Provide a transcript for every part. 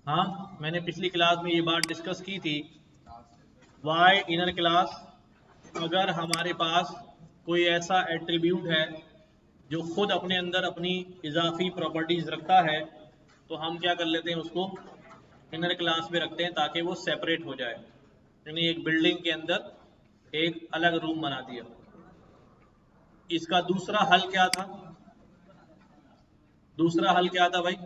हाँ, मैंने पिछली क्लास में ये बात डिस्कस की थी। वाई इनर क्लास, अगर हमारे पास कोई ऐसा एट्रीब्यूट है जो खुद अपने अंदर अपनी इजाफी प्रॉपर्टीज रखता है, तो हम क्या कर लेते हैं, उसको इनर क्लास में रखते हैं ताकि वो सेपरेट हो जाए। यानी एक बिल्डिंग के अंदर एक अलग रूम बना दिया। इसका दूसरा हल क्या था? दूसरा हल क्या था भाई?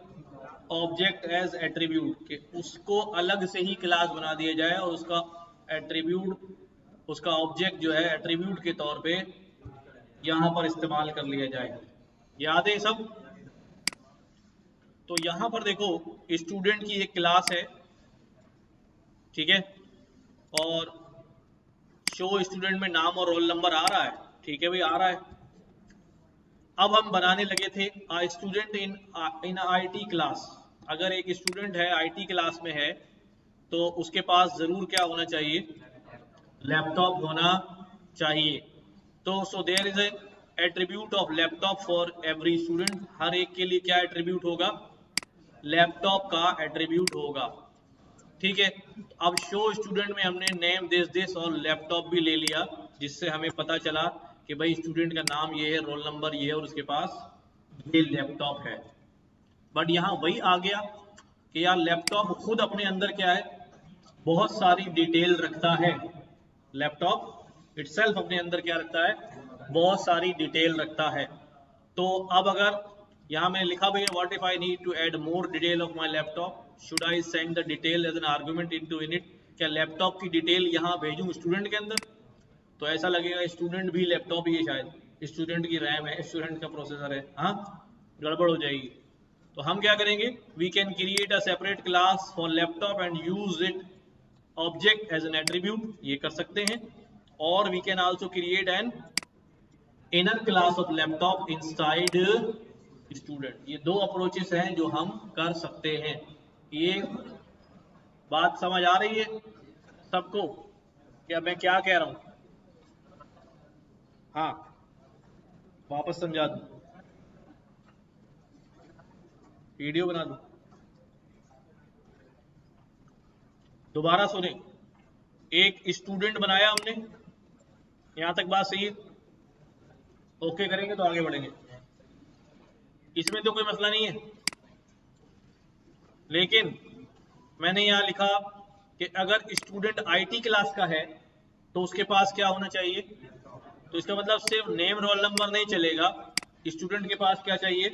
ऑब्जेक्ट एज एट्रीब्यूट, के उसको अलग से ही क्लास बना दिया जाए और उसका एट्रीब्यूट, उसका ऑब्जेक्ट जो है एट्रीब्यूट के तौर पे यहां पर इस्तेमाल कर लिया जाए। याद है सब? तो यहां पर देखो, स्टूडेंट की एक क्लास है, ठीक है, और शो स्टूडेंट में नाम और रोल नंबर आ रहा है। ठीक है भाई, आ रहा है। अब हम बनाने लगे थे स्टूडेंट इन आईटी क्लास। अगर एक स्टूडेंट है आईटी क्लास में है, तो उसके पास जरूर क्या होना चाहिए? लैपटॉप होना चाहिए। तो so there is a attribute of laptop for every student. हर एक के लिए क्या एट्रीब्यूट होगा? लैपटॉप का एट्रीब्यूट होगा। ठीक है, अब शो स्टूडेंट में हमने नेम दिस और लैपटॉप भी ले लिया, जिससे हमें पता चला कि भाई स्टूडेंट का नाम ये है, रोल नंबर ये है और उसके पास ये लैपटॉप है। बट यहाँ वही आ गया कि यार लैपटॉप खुद अपने अंदर क्या है? बहुत सारी डिटेल रखता है। लैपटॉप इटसेल्फ अपने अंदर क्या रखता है? बहुत सारी डिटेल रखता है। तो अब अगर यहाँ मैंने लिखा भैया what if I need to add more detail of my laptop, should I send the detail as an argument into init? क्या लैपटॉप की डिटेल यहाँ भेजूं स्टूडेंट के अंदर? तो ऐसा लगेगा स्टूडेंट भी लैपटॉप ही है, शायद स्टूडेंट की रैम है, स्टूडेंट का प्रोसेसर है। हाँ, गड़बड़ हो जाएगी। तो हम क्या करेंगे? We can create a separate class for laptop and use it object as an attribute, ये कर सकते हैं। और we can also create an inner class of laptop inside student. ये दो अप्रोचेस हैं जो हम कर सकते हैं। ये बात समझ आ रही है सबको? क्या मैं क्या कह रहा हूं? हाँ, वापस समझा दूं, वीडियो बना दूं, दोबारा सुने। एक स्टूडेंट बनाया हमने, यहां तक बात सही है? ओके करेंगे तो आगे बढ़ेंगे, इसमें तो कोई मसला नहीं है। लेकिन मैंने यहां लिखा कि अगर स्टूडेंट आईटी क्लास का है तो उसके पास क्या होना चाहिए? तो इसका मतलब सिर्फ नेम रोल नंबर नहीं चलेगा, स्टूडेंट के पास क्या चाहिए?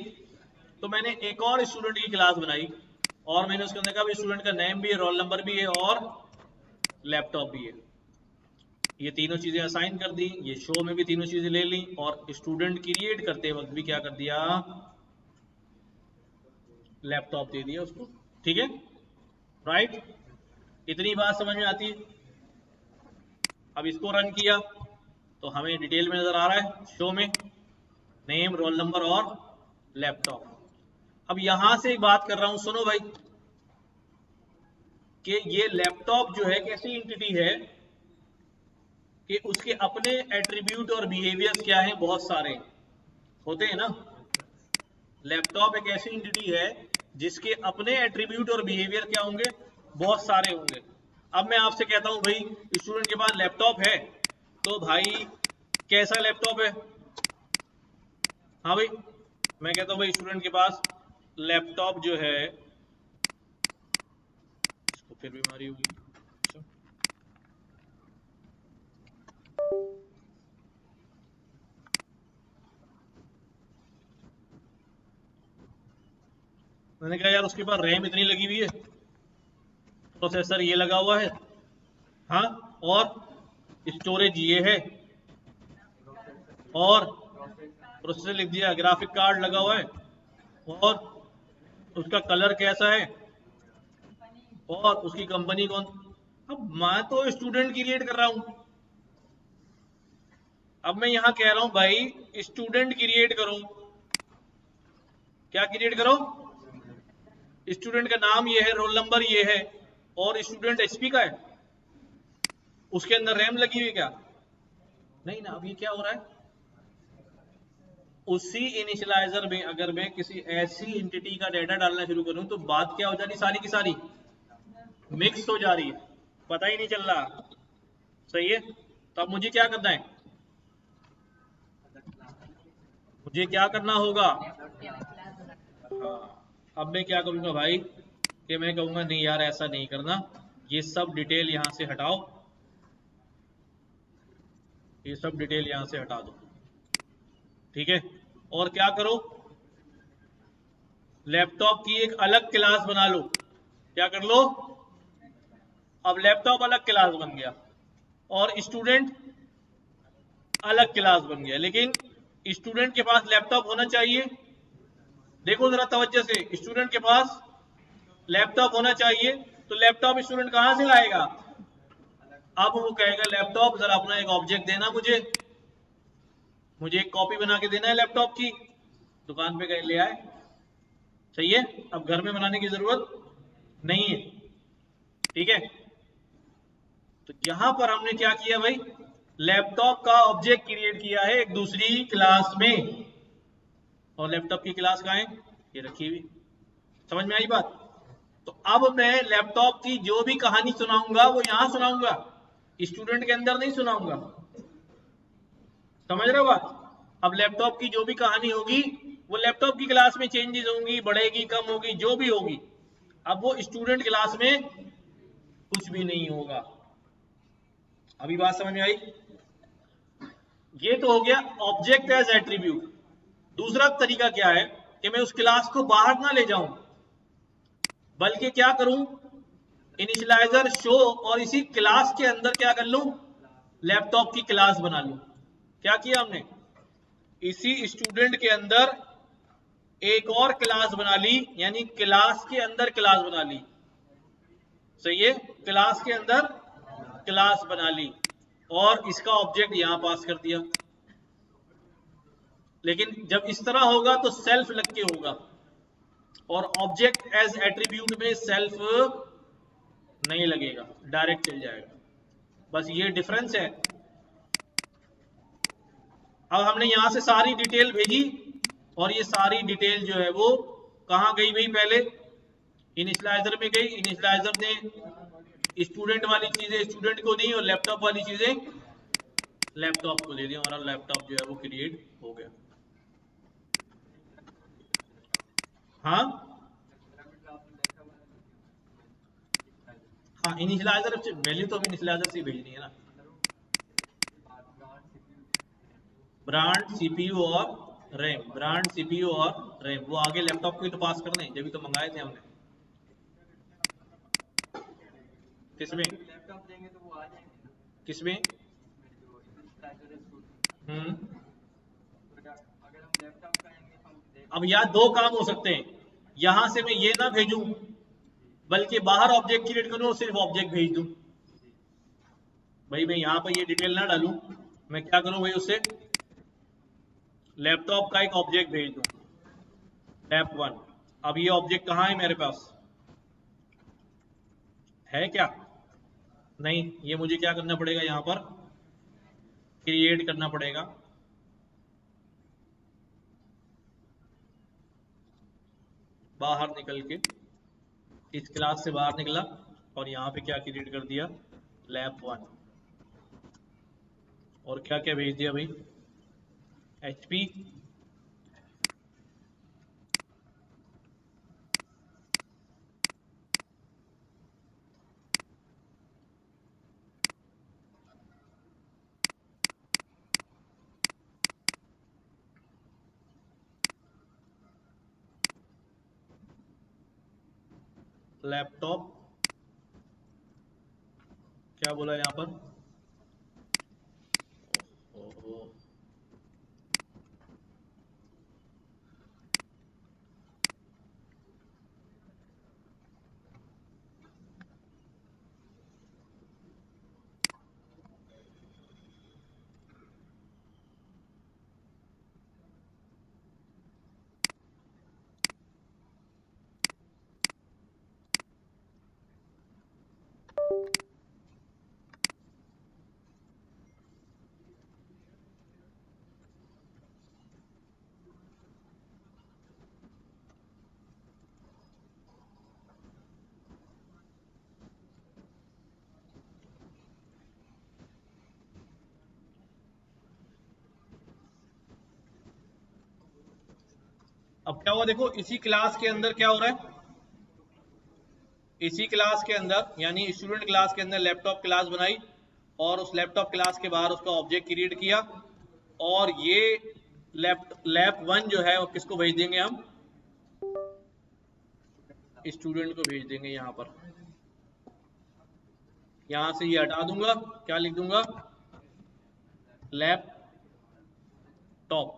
तो मैंने एक और स्टूडेंट की क्लास बनाई और मैंने उसके अंदर कहा स्टूडेंट का नेम भी है, रोल नंबर भी है और लैपटॉप भी है। ये तीनों चीजें असाइन कर दी, ये शो में भी तीनों चीजें ले ली, और स्टूडेंट क्रिएट करते वक्त भी क्या कर दिया? लैपटॉप दे दिया उसको। ठीक है, राइट? इतनी बात समझ में आती है? अब इसको रन किया तो हमें डिटेल में नजर आ रहा है शो में नेम, रोल नंबर और लैपटॉप। अब यहां से एक बात कर रहा हूं, सुनो भाई, कि ये लैपटॉप जो है कैसी एंटिटी है कि उसके अपने एट्रीब्यूट और बिहेवियर्स क्या हैं? बहुत सारे होते हैं ना। लैपटॉप एक ऐसी एंटिटी है जिसके अपने एट्रीब्यूट और बिहेवियर क्या होंगे? बहुत सारे होंगे। अब मैं आपसे कहता हूं भाई स्टूडेंट के पास लैपटॉप है, तो भाई कैसा लैपटॉप है? हाँ भाई, मैं कहता हूं भाई स्टूडेंट के पास लैपटॉप जो है, इसको फिर बीमारी होगी। अच्छा, मैंने कहा यार उसके पास रैम इतनी लगी हुई है, प्रोसेसर ये लगा हुआ है, हाँ, और स्टोरेज ये है, और प्रोसेसर लिख दिया, ग्राफिक कार्ड लगा हुआ है, और उसका कलर कैसा है, और उसकी कंपनी कौन। अब मैं तो स्टूडेंट क्रिएट कर रहा हूं। अब मैं यहां कह रहा हूं भाई स्टूडेंट क्रिएट करो। क्या क्रिएट करो? स्टूडेंट का नाम ये है, रोल नंबर ये है, और स्टूडेंट एचपी का है। उसके अंदर रैम लगी हुई क्या? नहीं ना। अब ये क्या हो रहा है? उसी इनिशियलाइजर में अगर मैं किसी ऐसी एंटिटी का डाटा डालना शुरू करूं तो बात क्या हो जाती सारी की सारी? मिक्स हो जा रही है, पता ही नहीं चल रहा। सही है, तो अब मुझे क्या करना है, मुझे क्या करना होगा। हाँ, अब मैं क्या करूंगा भाई कि मैं कहूंगा नहीं यार ऐसा नहीं करना, ये सब डिटेल यहां से हटाओ, ये सब डिटेल यहां से हटा दो। ठीक है, और क्या करो, लैपटॉप की एक अलग क्लास बना लो। क्या कर लो, अब लैपटॉप अलग क्लास बन गया और स्टूडेंट अलग क्लास बन गया, लेकिन स्टूडेंट के पास लैपटॉप होना चाहिए। देखो जरा तवज्जो से, स्टूडेंट के पास लैपटॉप होना चाहिए, तो लैपटॉप स्टूडेंट कहां से लाएगा। अब वो कहेगा लैपटॉप जरा अपना एक ऑब्जेक्ट देना मुझे एक कॉपी बना के देना है लैपटॉप की। दुकान पे गए ले आए। सही है, अब घर में बनाने की जरूरत नहीं है। ठीक है, तो यहां पर हमने क्या किया भाई, लैपटॉप का ऑब्जेक्ट क्रिएट किया है एक दूसरी क्लास में। और लैपटॉप की क्लास कहाँ है, ये रखी हुई। समझ में आई बात। तो अब मैं लैपटॉप की जो भी कहानी सुनाऊंगा वो यहां सुनाऊंगा, स्टूडेंट के अंदर नहीं सुनाऊंगा। समझ रहे हो बात। अब लैपटॉप की जो भी कहानी होगी वो लैपटॉप की क्लास में चेंजेस होंगी, बढ़ेगी कम होगी जो भी होगी। अब वो स्टूडेंट क्लास में कुछ भी नहीं होगा। अभी बात समझ में आई। ये तो हो गया ऑब्जेक्ट एज एट्रीब्यूट। दूसरा तरीका क्या है कि मैं उस क्लास को बाहर ना ले जाऊं, बल्कि क्या करूं, इनिशियलाइजर शो और इसी क्लास के अंदर क्या कर लूं, लैपटॉप की क्लास बना लूं। क्या किया हमने, इसी स्टूडेंट के अंदर एक और क्लास बना ली, यानी क्लास के अंदर क्लास बना ली। सही है, क्लास के अंदर क्लास बना ली और इसका ऑब्जेक्ट यहां पास कर दिया। लेकिन जब इस तरह होगा तो सेल्फ लग के होगा, और ऑब्जेक्ट एज एट्रीब्यूट में सेल्फ नहीं लगेगा, डायरेक्ट चल जाएगा। बस ये डिफरेंस है। अब हमने यहां से सारी डिटेल भेजी और ये सारी डिटेल जो है वो कहां गई भाई, पहले इनिशियलाइजर में गई। इनिशियलाइजर ने स्टूडेंट वाली चीजें स्टूडेंट को दी और लैपटॉप वाली चीजें लैपटॉप को दे दी। हमारा लैपटॉप जो है वो क्रिएट हो गया। हाँ हाँ, इनिशियलाइजर वैल्यू तो हमें इनिशियलाइजर से भेजनी है ना। ब्रांड सीपीयू और रैम, ब्रांड सीपीयू और रैम वो आगे लैपटॉप को ही तो पास करने हैं, जब भी तो मंगाए थे हमने। किसमें, किसमें। हम्म, अब यार दो काम हो सकते हैं, यहां से मैं ये ना भेजूं बल्कि बाहर ऑब्जेक्ट क्रिएट करूं और सिर्फ ऑब्जेक्ट भेज दूं। भाई मैं यहां पर ये डिटेल ना डालूं, मैं क्या करूं भाई, उससे लैपटॉप का एक ऑब्जेक्ट भेज दूं, लैप वन। अब ये ऑब्जेक्ट कहां है मेरे पास, है क्या, नहीं। ये मुझे क्या करना पड़ेगा, यहां पर क्रिएट करना पड़ेगा। बाहर निकल के इस क्लास से बाहर निकला और यहाँ पे क्या क्रिएट कर दिया, लैब वन। और क्या क्या भेज दिया भाई, एचपी, लैपटॉप, क्या बोला यहाँ पर, ओहो, अब क्या हुआ देखो, इसी क्लास के अंदर क्या हो रहा है, इसी क्लास के अंदर यानी स्टूडेंट क्लास के अंदर लैपटॉप क्लास बनाई और उस लैपटॉप क्लास के बाहर उसका ऑब्जेक्ट क्रिएट किया, और ये लैप 1 जो है वो किसको भेज देंगे, हम स्टूडेंट को भेज देंगे। यहां पर यहां से ये हटा दूंगा, क्या लिख दूंगा, लैपटॉप,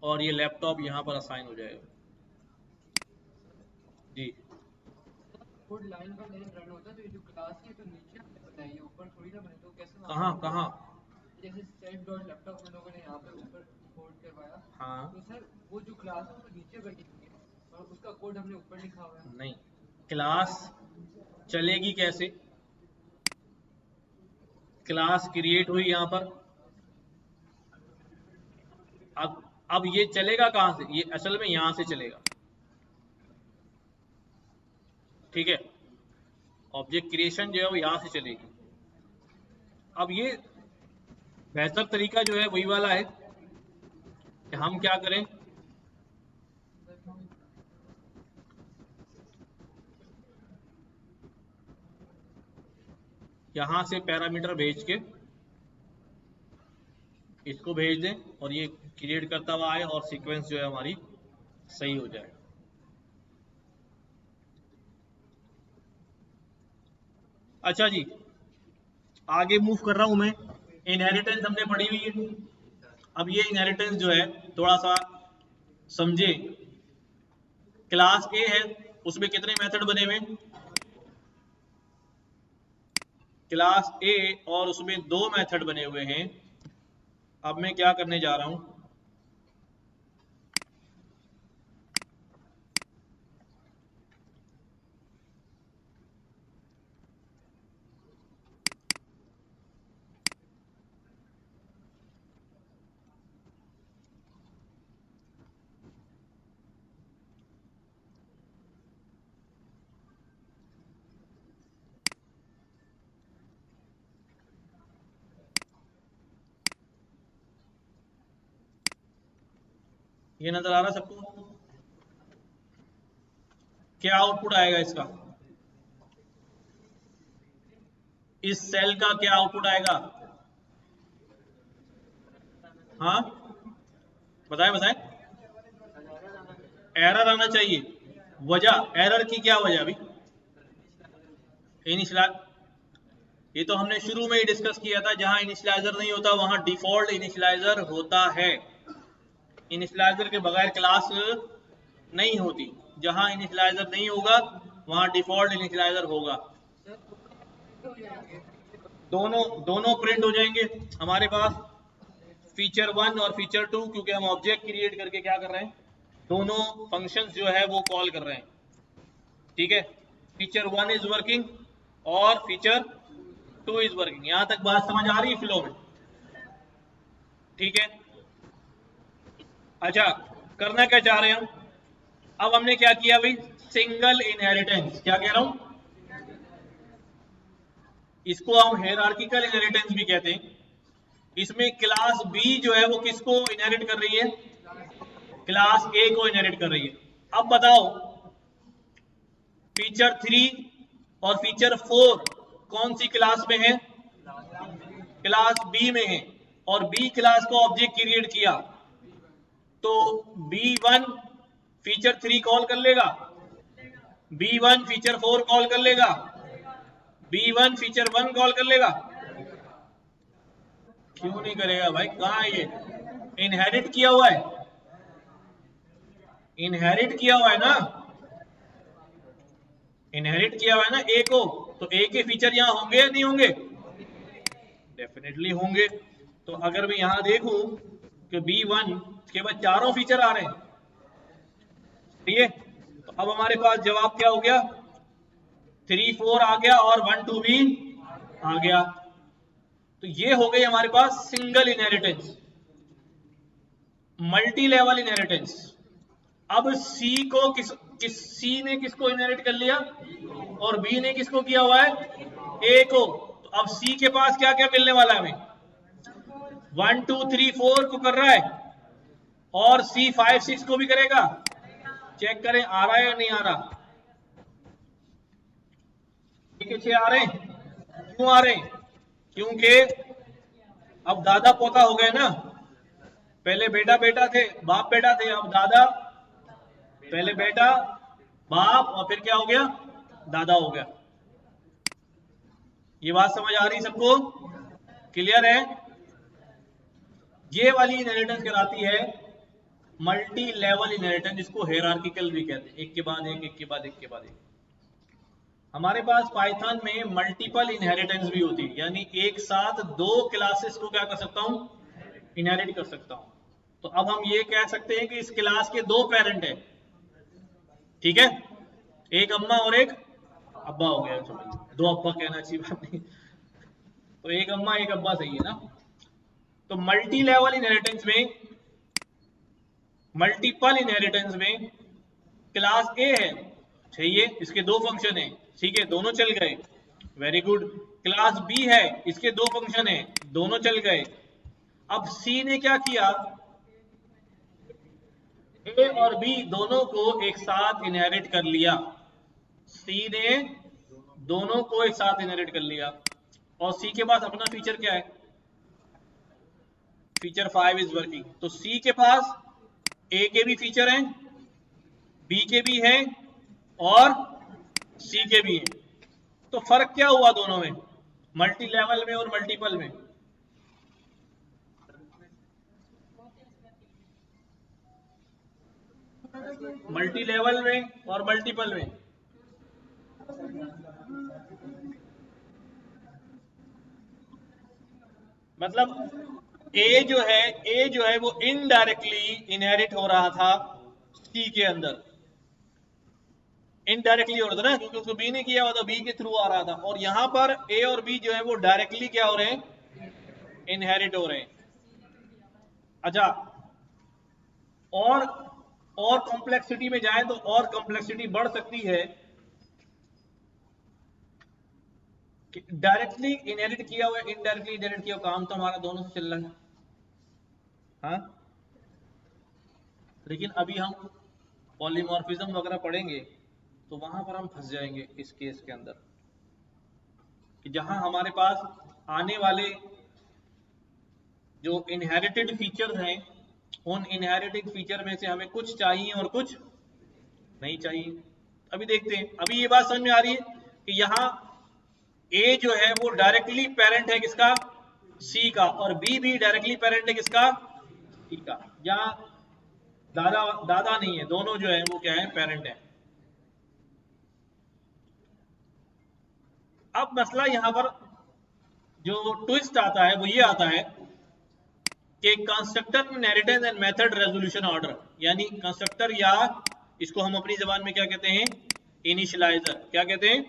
और ये लैपटॉप यहां पर असाइन हो जाएगा जी। Code line by line run होता है, तो ये जो क्लास है तो नीचे हमने बनाई है, ऊपर थोड़ी ना बनी, तो कैसे कहाँ कहाँ, जैसे सेट डॉट लैपटॉप में लोगों ने यहाँ पे ऊपर कोड करवाया, हाँ तो सर वो जो क्लास है वो नीचे बनी हुई है और उसका कोड हमने ऊपर लिखा हुआ है। नहीं, क्लास चलेगी कैसे, क्लास क्रिएट हुई यहां पर, अब ये चलेगा कहां से, ये असल में यहां से चलेगा, ठीक है, ऑब्जेक्ट क्रिएशन जो है वो यहां से चलेगी। अब ये बेहतर तरीका जो है वही वाला है कि हम क्या करें, यहां से पैरामीटर भेज के इसको भेज दें और ये क्रिएट करता हुआ आए और सीक्वेंस जो है हमारी सही हो जाए। अच्छा जी, आगे मूव कर रहा हूं मैं। इनहेरिटेंस हमने पढ़ी हुई है, अब ये इनहेरिटेंस जो है थोड़ा सा समझे। क्लास ए है, उसमें कितने मेथड बने हुए, क्लास ए और उसमें 2 मेथड बने हुए हैं। अब मैं क्या करने जा रहा हूं, ये नजर आ रहा सबको, क्या आउटपुट आएगा इसका, इस सेल का क्या आउटपुट आएगा, हाँ बताएं बताएं, एरर आना चाहिए। वजह, एरर की क्या वजह, अभी इनिशियलाइज, ये तो हमने शुरू में ही डिस्कस किया था, जहां इनिशियलाइजर नहीं होता वहां डिफॉल्ट इनिशियलाइजर होता है, इनिशियलाइजर के बगैर क्लास नहीं होती, जहां इनिशियलाइजर नहीं होगा वहां डिफॉल्ट इनिशियलाइजर होगा। दोनों दोनों प्रिंट हो जाएंगे हमारे पास, फीचर 1 और फीचर 2, क्योंकि हम ऑब्जेक्ट क्रिएट करके क्या कर रहे हैं, दोनों फंक्शंस जो है वो कॉल कर रहे हैं, ठीक है। फीचर 1 इज वर्किंग और फीचर 2 इज वर्किंग। यहां तक बात समझ आ रही है फ्लो में, ठीक है। अच्छा, करना क्या चाह रहे हैं हम, अब हमने क्या किया भाई, सिंगल इनहेरिटेंस, क्या कह रहा हूं, इसको हम हायरार्किकल इनहेरिटेंस भी कहते हैं। इसमें क्लास बी जो है वो किसको इनहेरिट कर रही है, क्लास ए को इनहेरिट कर रही है। अब बताओ, फीचर 3 और फीचर 4 कौन सी क्लास में है, क्लास बी में है, और बी क्लास को ऑब्जेक्ट क्रिएट किया, तो B1 फीचर 3 कॉल कर लेगा, B1 फीचर 4 कॉल कर लेगा, B1 फीचर 1 कॉल कर लेगा, क्यों नहीं करेगा भाई, कहां है ये, इनहेरिट किया हुआ है, इनहेरिट किया हुआ है ना, इनहेरिट किया हुआ है ना ए को, तो ए के फीचर यहां होंगे या नहीं होंगे, डेफिनेटली होंगे। तो अगर मैं यहां देखूं कि B1 के बाद चारों फीचर आ रहे हैं, ठीक है, तो अब हमारे पास जवाब क्या हो गया, 3 4 आ गया और 1 2 भी आ गया। तो ये हो गई हमारे पास single inheritance, multi level inheritance. अब सी को सी ने किसको इनहेरिट कर लिया और बी ने किसको किया हुआ है, ए को, तो अब सी के पास क्या क्या मिलने वाला है हमें, 1 2 3 4 को कर रहा है, और सी 5 6 को भी करेगा। चेक करें आ रहा है या नहीं आ रहा। 6 आ रहे हैं। क्यों आ रहे हैं? क्योंकि अब दादा पोता हो गए ना। पहले बेटा बेटा थे, बाप बेटा थे, अब दादा, पहले बेटा बाप और फिर क्या हो गया, दादा हो गया। ये बात समझ आ रही सबको? क्लियर है? ये वाली इनहेरिटेंस कहलाती है मल्टी लेवल इनहेरिटेंस, जिसको हेरार्किकल भी कहते हैं, एक के बाद एक, एक के बाद एक के बाद एक। हमारे पास पाइथन में मल्टीपल इनहेरिटेंस भी होती है, यानी एक साथ दो क्लासेस को क्या कर सकता हूं, इनहेरिट कर सकता हूं। तो अब हम ये कह सकते हैं कि इस क्लास के दो पेरेंट हैं, ठीक है, एक अम्मा और एक अब्बा हो गया, समझ दो अब्बा कहना अच्छी बात नहीं, तो एक अम्मा एक अब्बा सही है ना। तो मल्टी लेवल इनहेरिटेंस में, मल्टीपल इनहेरिटेंस में क्लास ए है, चाहिए, इसके दो फंक्शन है, ठीक है, दोनों चल गए, वेरी गुड। क्लास बी है, इसके दो फंक्शन है, दोनों चल गए। अब सी ने क्या किया, ए और बी दोनों को एक साथ इनहेरिट कर लिया। सी ने दोनों को एक साथ इनहेरिट कर लिया, और सी के पास अपना फीचर क्या है, फीचर 5 इज वर्किंग। तो सी के पास ए के भी फीचर हैं, बी के भी हैं और सी के भी हैं। तो फर्क क्या हुआ दोनों में, मल्टी लेवल में और मल्टीपल में? मल्टी लेवल में और मल्टीपल में मतलब ए जो है वो इनडायरेक्टली इनहेरिट हो रहा था सी के अंदर, इनडायरेक्टली हो रहा था ना, क्योंकि उसको बी ने किया हुआ था, बी के थ्रू आ रहा था। और यहां पर ए और बी जो है वो डायरेक्टली क्या हो रहे हैं, इनहेरिट हो रहे हैं। अच्छा, और कॉम्प्लेक्सिटी में जाए तो और कॉम्प्लेक्सिटी बढ़ सकती है कि डायरेक्टली इनहेरिट किया हुआ, इनडायरेक्टली इनहेरिट किया हुआ, काम तो हमारा दोनों से चल रहा है, हाँ, लेकिन अभी हम पॉलीमॉर्फिज्म वगैरह पढ़ेंगे तो वहां पर हम फंस जाएंगे इस केस के अंदर, कि जहां हमारे पास आने वाले जो इनहेरिटेड फीचर्स हैं, उन इनहेरिटेड फीचर में से हमें कुछ चाहिए और कुछ नहीं चाहिए। अभी देखते हैं। अभी ये बात समझ में आ रही है कि यहाँ ए जो है वो डायरेक्टली पेरेंट है किसका, सी का, और बी भी डायरेक्टली पेरेंट है किसका, सी का। यहाँ दादा नहीं है, दोनों जो है वो क्या है, पेरेंट है। अब मसला यहां पर जो ट्विस्ट आता है वो ये आता है कि constructor inheritance and method resolution order, यानी कंस्ट्रक्टर, या इसको हम अपनी जबान में क्या कहते हैं, इनिशियलाइजर। क्या कहते हैं,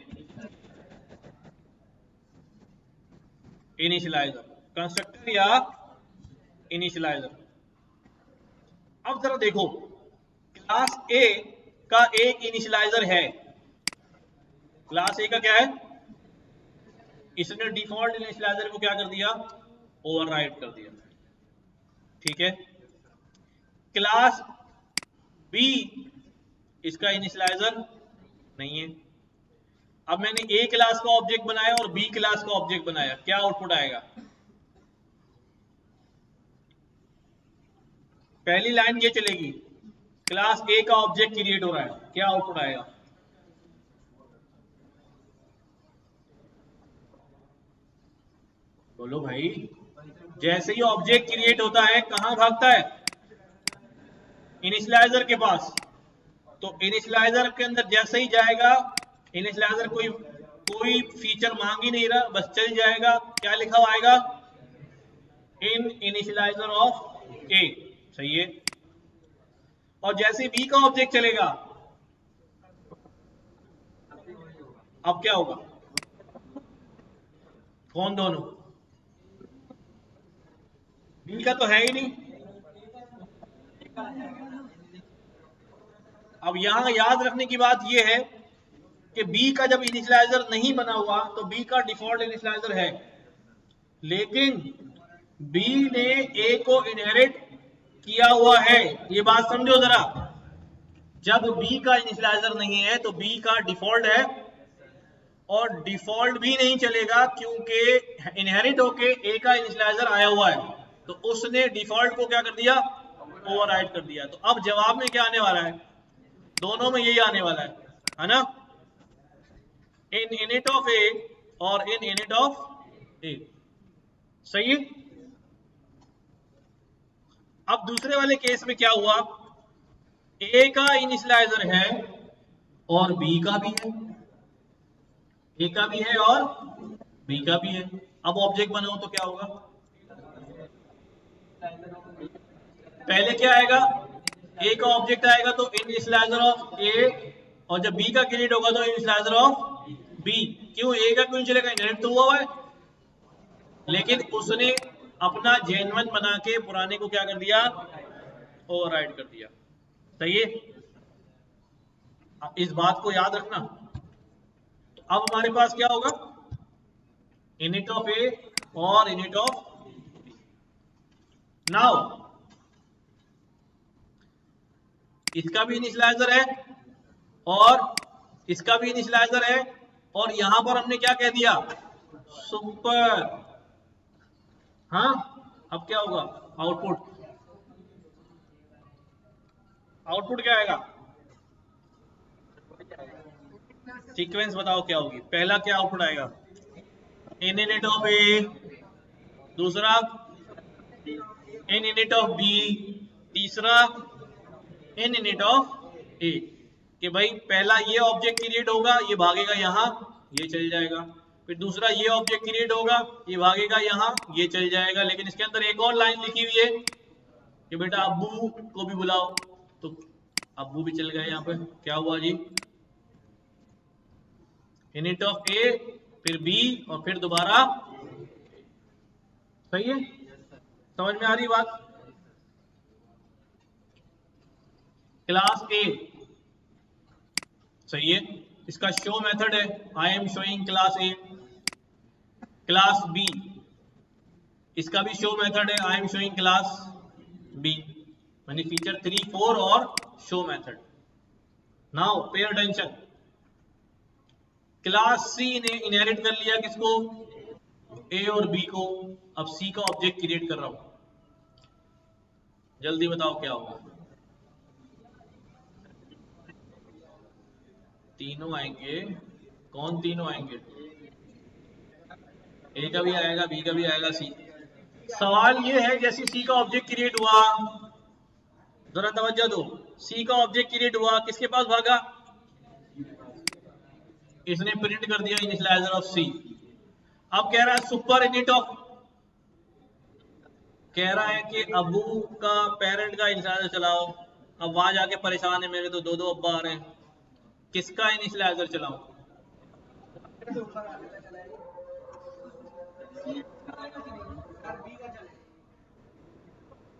इनिशियलाइजर, कंस्ट्रक्टर या इनिशियलाइजर। अब जरा देखो, क्लास ए का एक इनिशियलाइजर है, क्लास ए का क्या है, इसने डिफॉल्ट इनिशियलाइजर को क्या कर दिया, ओवरराइड कर दिया, ठीक है। क्लास बी इसका इनिशियलाइजर नहीं है। अब मैंने ए क्लास का ऑब्जेक्ट बनाया और बी क्लास का ऑब्जेक्ट बनाया, क्या आउटपुट आएगा, पहली लाइन ये चलेगी, क्लास ए का ऑब्जेक्ट क्रिएट हो रहा है, क्या आउटपुट आएगा, बोलो भाई। जैसे ही ऑब्जेक्ट क्रिएट होता है कहां भागता है, इनिशियलाइजर के पास। तो इनिशियलाइजर के अंदर जैसे ही जाएगा, इनिशियलाइजर कोई फीचर मांग ही नहीं रहा, बस चल जाएगा, क्या लिखा हुआ आएगा, इन इनिशियलाइजर ऑफ ए, सही है। और जैसे बी का ऑब्जेक्ट चलेगा, अब क्या होगा, कौन दोनों, बी का तो है ही नहीं। अब यहां याद रखने की बात यह है कि बी का जब इनिशियलाइजर नहीं बना हुआ तो बी का डिफॉल्ट इनिशियलाइजर है, लेकिन बी ने ए को इनहेरिट किया हुआ है। ये बात समझो जरा, जब बी का इनिशियलाइजर नहीं है तो बी का डिफॉल्ट है, और डिफॉल्ट भी नहीं चलेगा क्योंकि इनहेरिट होके ए का इनिशियलाइजर आया हुआ है, तो उसने डिफॉल्ट को क्या कर दिया, ओवरराइड कर दिया। तो अब जवाब में क्या आने वाला है, दोनों में यही आने वाला है ना, इन इनिट ऑफ ए और इन इनिट ऑफ ए। सही है। अब दूसरे वाले केस में क्या हुआ, ए का इनिशियलाइजर है और बी का भी है, ए का भी है और बी का भी है। अब ऑब्जेक्ट बनाओ तो क्या होगा, पहले क्या आएगा, ए का ऑब्जेक्ट आएगा तो इनिशियलाइजर ऑफ ए, और जब बी का क्रिएट होगा तो इनिशियलाइजर ऑफ बी। क्यों, ए का क्यों चलेगा, इनहेरिट तो हुआ है, लेकिन उसने अपना जेन्युइन बना के पुराने को क्या कर दिया, ओवरराइड कर दिया। सही है, इस बात को याद रखना। तो अब हमारे पास क्या होगा, इनिट ऑफ ए और इनिट ऑफ बी। नाउ इसका भी इनिशियलाइजर है और इसका भी इनिशियलाइजर है, और यहां पर हमने क्या कह दिया, सुपर। हाँ, अब क्या होगा, आउटपुट, आउटपुट क्या आएगा, सीक्वेंस बताओ क्या होगी, पहला क्या आउटपुट आएगा, इन इनिट ऑफ ए, दूसरा इन इनिट ऑफ बी, तीसरा इन इनिट ऑफ ए। कि भाई पहला ये ऑब्जेक्ट क्रिएट होगा, ये भागेगा यहाँ, ये चल जाएगा, फिर दूसरा ये ऑब्जेक्ट क्रिएट होगा, ये भागेगा यहाँ, ये चल जाएगा। लेकिन इसके अंदर एक और लाइन लिखी हुई है कि बेटा अब्बू को भी बुलाओ, तो अब्बू भी चल गए यहाँ पे, क्या हुआ जी, इनिट ऑफ ए, फिर बी, और फिर दोबारा। सही है, समझ में आ रही बात। क्लास ए, सही है, इसका शो मेथड है I am showing class A. Class B, इसका भी शो मेथड है I am showing class B, यानी फीचर 3, 4 और show method. Now pay attention, class C ने इनहेरिट कर लिया किसको, ए और बी को। अब सी का ऑब्जेक्ट क्रिएट कर रहा हूं, जल्दी बताओ क्या होगा, तीनों आएंगे, कौन तीनों आएंगे, ए का भी आएगा, बी का भी आएगा, सी। सवाल ये है, जैसे सी का ऑब्जेक्ट क्रिएट हुआ, जरा तवज्जो दो, सी का ऑब्जेक्ट क्रिएट हुआ, किसके पास भागा, इसने प्रिंट कर दिया इनिशियलाइजर ऑफ सी। अब कह रहा है सुपर इनिट ऑफ, कह रहा है कि अबू का पेरेंट का इनिशियलाइजर चलाओ। अब वहां जाके परेशान है, मेरे तो दो दो अब्बा आ रहे हैं, किसका इनिशियलाइजर चलाओ,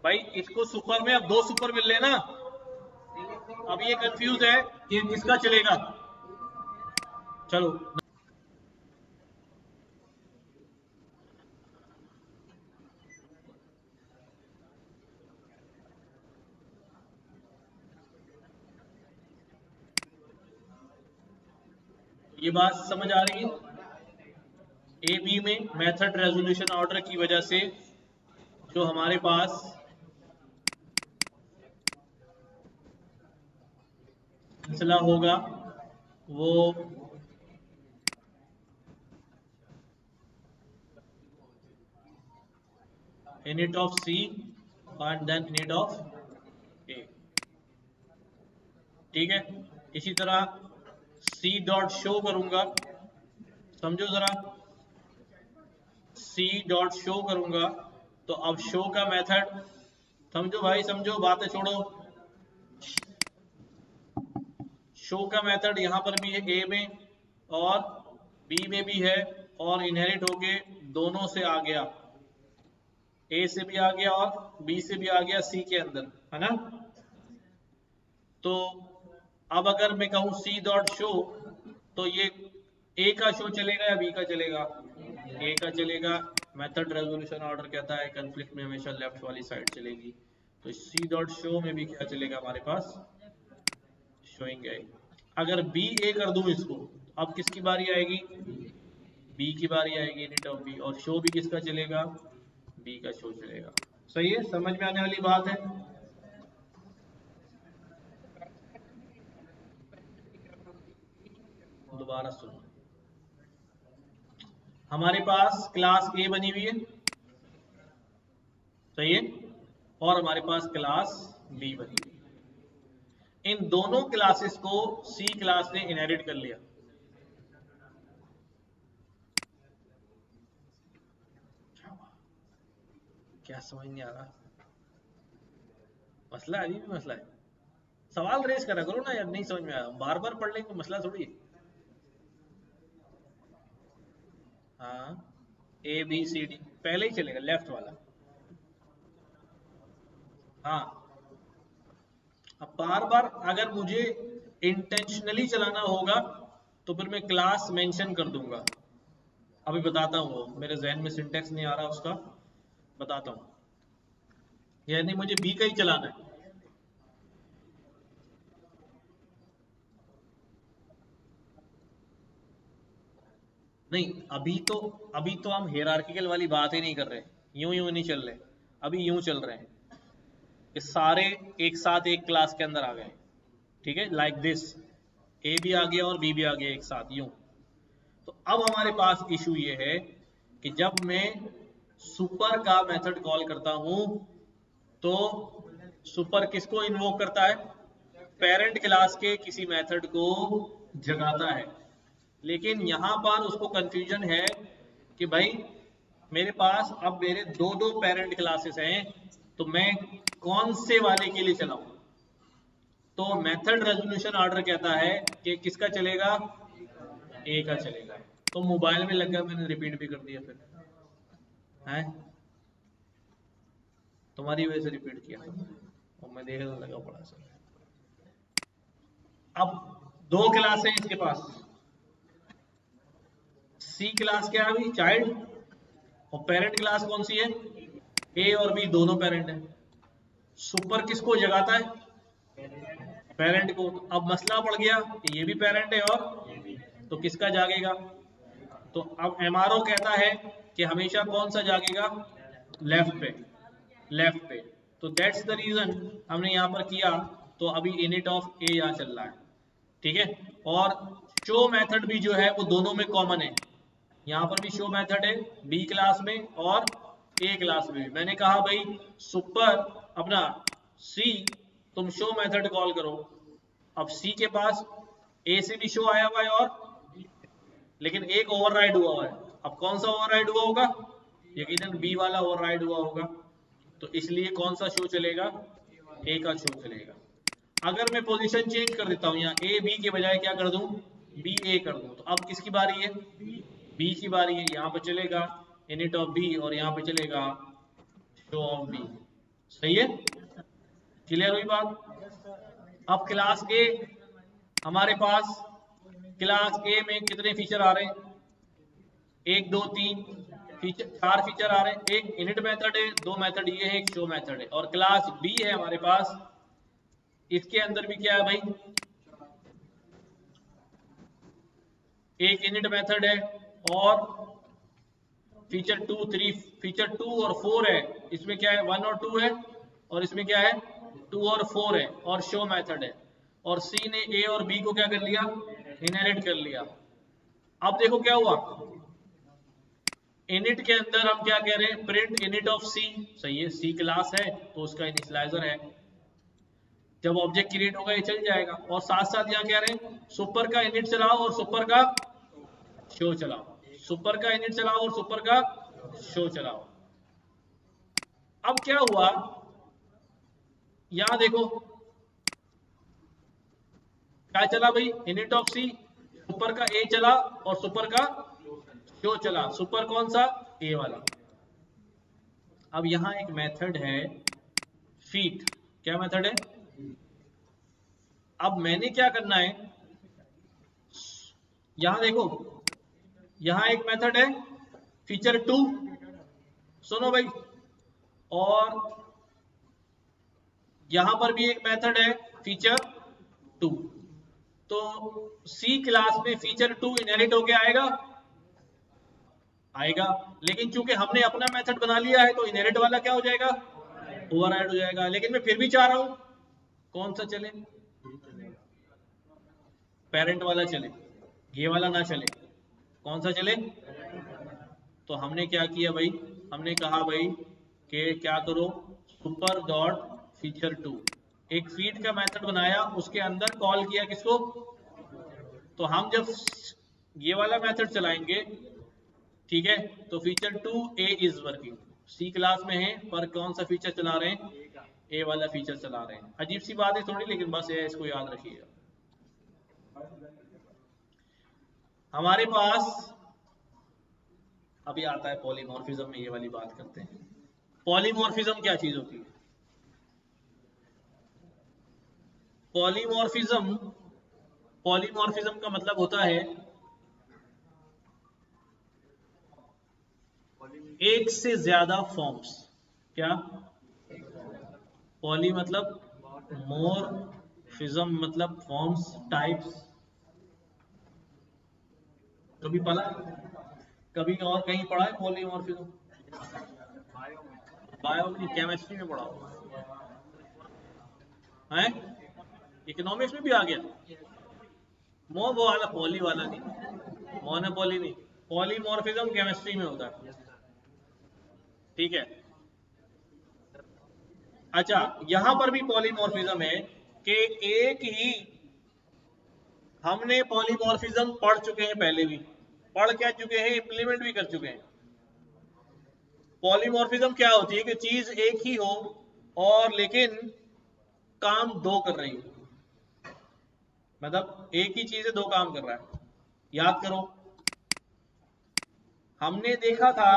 भाई इसको सुपर में अब दो सुपर मिल लेना, अब ये कंफ्यूज है कि किसका चलेगा। चलो ये बात समझ आ रही है, ए बी में मेथड रेजोल्यूशन ऑर्डर की वजह से जो हमारे पास सिलसिला होगा वो init of C and then init of A। ठीक है, इसी तरह C डॉट शो करूंगा, समझो जरा, C डॉट शो करूंगा, तो अब शो का मेथड समझो भाई, समझो, बातें छोड़ो। शो का मेथड यहां पर भी है, ए में और बी में भी है, और इनहेरिट होके दोनों से आ गया, ए से भी आ गया और बी से भी आ गया सी के अंदर, है ना। तो अब अगर मैं कहूं सी डॉट शो, तो ये ए का शो चलेगा या बी का चलेगा, ए का चलेगा। मेथड रेजोल्यूशन ऑर्डर कहता है कॉन्फ्लिक्ट में हमेशा लेफ्ट वाली साइड चलेगी, तो सी डॉट शो में भी क्या चलेगा हमारे पास, शोइंग है। अगर बी ए कर दूं इसको, अब किसकी बारी आएगी, बी की बारी आएगी, इनिट ऑफ बी, और शो भी किसका चलेगा, बी का शो चलेगा। सही है, समझ में आने वाली बात है। दोबारा सुनो, हमारे पास क्लास ए बनी हुई है, सही है, और हमारे पास क्लास बी बनी हुई है। इन दोनों क्लासेस को सी क्लास ने इनहेरिट कर लिया। क्या समझ नहीं आ रहा, मसला अभी भी मसला है, सवाल रेज करा करो ना यार, नहीं समझ में आया बार बार पढ़ लेंगे, मसला थोड़ी है। हाँ, ए बी सी डी पहले ही चलेगा, लेफ्ट वाला। हाँ, अब बार बार अगर मुझे इंटेंशनली चलाना होगा तो फिर मैं क्लास मेंशन कर दूंगा। अभी बताता हूँ, वो मेरे जहन में सिंटेक्स नहीं आ रहा उसका, बताता हूँ। यानी मुझे बी का ही चलाना है। नहीं, अभी तो हम हियरार्किकल वाली बात ही नहीं कर रहे, यूं यूं नहीं चल रहे, अभी यूं चल रहे हैं कि सारे एक साथ एक क्लास के अंदर आ गए, ठीक है, लाइक दिस, ए भी आ गया और बी भी आ गया एक साथ, यूं। तो अब हमारे पास इशू ये है कि जब मैं सुपर का मेथड कॉल करता हूं तो सुपर किसको इन्वोक करता है, पेरेंट क्लास के किसी मेथड को जगाता है। लेकिन यहां पर उसको कंफ्यूजन है कि भाई मेरे पास अब मेरे दो दो पेरेंट क्लासेस हैं, तो मैं कौन से वाले के लिए चलाऊं। तो मेथड रेजोल्यूशन ऑर्डर कहता है कि किसका चलेगा, ए का चलेगा। तो मोबाइल में लग गया, मैंने रिपीट भी कर दिया, फिर है तुम्हारी वजह से रिपीट किया और मैं देखने लगा बड़ा सा। अब दो क्लास है इसके पास, सी क्लास क्या है अभी, चाइल्ड, और पेरेंट क्लास कौन सी है, ए और बी दोनों पेरेंट है। सुपर किसको जगाता है, पेरेंट को। अब मसला पड़ गया कि ये भी पेरेंट है और तो किसका जागेगा। तो अब एमआरओ कहता है कि हमेशा कौन सा जागेगा, लेफ्ट पे, लेफ्ट पे। तो दैट्स द रीजन हमने यहाँ पर किया। तो अभी इनिट ऑफ ए यहाँ चल रहा है, ठीक है। और शो मेथड भी जो है वो दोनों में कॉमन है, यहाँ पर भी शो मेथड है बी क्लास में और ए क्लास में भी। मैंने कहा भाई सुपर अपना सी तुम शो मेथड कॉल करो। अब सी के पास ए से भी शो आया हुआ है और लेकिन एक ओवरराइड हुआ है। अब कौन सा ओवरराइड हुआ होगा, यकीनन बी वाला ओवरराइड हुआ होगा, तो इसलिए कौन सा शो चलेगा, ए का शो चलेगा। अगर मैं पोजीशन चेंज कर देता हूँ, यहाँ ए बी के बजाय क्या कर दूं, बी ए कर दूं, तो अब किसकी बारी है, बी की बारी है। यहाँ पे चलेगा इनिट ऑफ बी और यहाँ पे चलेगा शो ऑफ बी। सही है, क्लियर हुई बात। अब क्लास ए, हमारे पास क्लास ए में कितने फीचर आ रहे हैं, 1 2 3 फीचर, 4 फीचर आ रहे हैं। एक इनिट मेथड है, 2 मेथड ये है, एक शो मेथड है। और क्लास बी है हमारे पास, इसके अंदर भी क्या है भाई, एक इनिट मेथड है और फीचर 2 3, फीचर 2 और 4 है। इसमें क्या है, 1 और 2 है, और इसमें क्या है 2 और 4 है, और शो मेथड है। और सी ने ए और बी को क्या कर लिया, इनहेरिट कर लिया। अब देखो क्या हुआ, इनिट के अंदर हम क्या कह रहे हैं, प्रिंट इनिट ऑफ सी। सही है, सी क्लास है तो उसका इनिशियलाइजर है, जब ऑब्जेक्ट क्रिएट होगा ये चल जाएगा। और साथ साथ यहाँ कह रहे हैं सुपर का इनिट चलाओ और सुपर का शो चलाओ, सुपर का इनिट चलाओ और सुपर का शो चलाओ। अब क्या हुआ, यहां देखो क्या चला भाई, इनिट ऑफ सी, सुपर का ए चला और सुपर का शो चला। सुपर कौन सा, ए वाला। अब यहां एक मेथड है फीट, क्या मेथड है, अब मैंने क्या करना है, यहां देखो यहां एक मेथड है फीचर 2, सुनो भाई, और यहां पर भी एक मेथड है फीचर 2। तो सी क्लास में फीचर 2 इनहेरिट होके आएगा, आएगा, लेकिन चूंकि हमने अपना मेथड बना लिया है तो इनहेरिट वाला क्या हो जाएगा, ओवरराइड हो जाएगा। लेकिन मैं फिर भी चाह रहा हूं कौन सा चले, पेरेंट वाला चले, ये वाला ना चले, कौन सा चले। तो हमने क्या किया भाई, हमने कहा भाई कि क्या करो, सुपर डॉट फीचर 2 एक फीड का मेथड बनाया, उसके अंदर कॉल किया किसको, तो हम जब ये वाला मेथड चलाएंगे, ठीक है, तो feature 2 A is working, C class में है पर कौन सा फीचर चला रहे हैं, ए वाला फीचर चला रहे हैं। अजीब सी बात है थोड़ी, लेकिन बस ये इसको याद रखिएगा। हमारे पास अभी आता है पॉलीमॉर्फिज्म में, ये वाली बात करते हैं। पॉलीमॉर्फिज्म क्या चीज होती है? पॉलीमॉर्फिज्म, पॉलीमॉर्फिज्म का मतलब होता है एक से ज्यादा फॉर्म्स। क्या? पॉली मतलब मोर, फिज्म मतलब फॉर्म्स, टाइप्स। कभी पढ़ा, कभी और कहीं पढ़ा है पॉलीमॉर्फिज्म? बायो में, केमिस्ट्री में पढ़ा है, इकोनॉमिक्स में भी आ गया। वो वाला पॉली वाला नहीं, मोनोपॉली नहीं, पॉलीमॉर्फिज्म केमिस्ट्री में होता है, ठीक है। अच्छा, यहां पर भी पॉलीमॉर्फिज्म है कि एक ही, हमने पॉलीमॉर्फिज्म पढ़ चुके हैं, पहले भी पढ़ क्या चुके हैं, इंप्लीमेंट भी कर चुके हैं। पॉलीमॉर्फिज्म क्या होती है कि चीज एक ही हो और लेकिन काम दो कर रही हो, मतलब एक ही चीज है दो काम कर रहा है। याद करो, हमने देखा था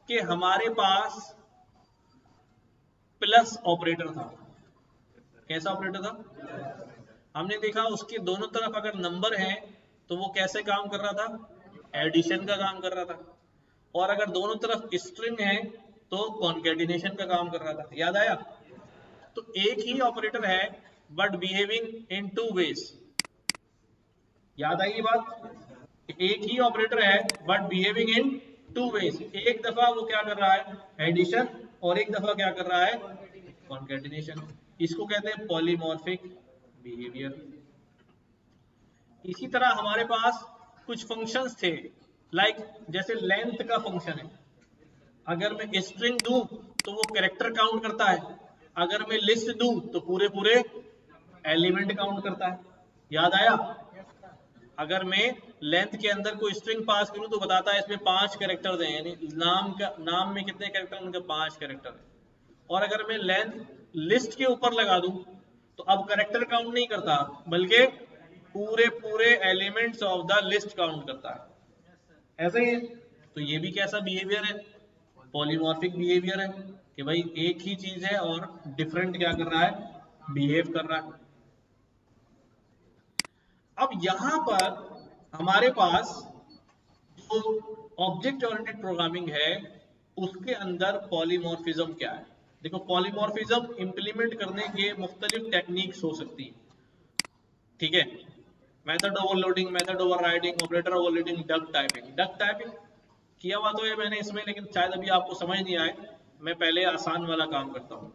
कि हमारे पास प्लस ऑपरेटर था। कैसा ऑपरेटर था? हमने देखा उसके दोनों तरफ अगर नंबर है तो वो कैसे काम कर रहा था, एडिशन का काम कर रहा था। और अगर दोनों तरफ स्ट्रिंग है तो कॉन्केटिनेशन का काम कर रहा था। याद आया? तो एक ही ऑपरेटर है but behaving in two ways. याद आई ये बात? एक ही ऑपरेटर है but behaving in two ways. एक दफा वो क्या कर रहा है, एडिशन, और एक दफा क्या कर रहा है, कॉन्केटिनेशन। इसको कहते हैं पॉलीमॉर्फिक बिहेवियर। इसी तरह हमारे पास कुछ फंक्शंस थे, लाइक जैसे लेंथ का फंक्शन है। अगर मैं स्ट्रिंग दूं तो वो कैरेक्टर काउंट करता है, अगर मैं लिस्ट दूं तो पूरे पूरे एलिमेंट काउंट करता है। याद आया? अगर मैं लेंथ के अंदर कोई स्ट्रिंग पास करूं तो बताता है इसमें 5 कैरेक्टर्स हैं, यानी नाम का, नाम में कितने कैरेक्टर, उनके 5 कैरेक्टर हैं। और अगर मैं लेंथ लिस्ट के ऊपर लगा दूं तो अब कैरेक्टर काउंट नहीं करता, बल्कि पूरे पूरे elements of the list count करता है। ऐसा ही है। तो ये भी कैसा बिहेवियर है, पॉलीमॉर्फिक बिहेवियर है कि भाई एक ही चीज है और डिफरेंट क्या कर रहा है, बिहेव कर रहा है। अब यहां पर हमारे पास जो ऑब्जेक्ट ओरिएंटेड प्रोग्रामिंग है उसके अंदर पॉलीमॉर्फिज्म क्या है। देखो, पॉलीमॉर्फिज्म इंप्लीमेंट करने के मुख्तलिफ टेक्निक्स हो सकती है, ठीक है। Method overloading, method overriding, operator overloading, duck typing. Duck typing किया हुआ तो है मैंने इसमें, लेकिन शायद अभी आपको समझ नहीं आए, मैं पहले आसान वाला काम करता हूं।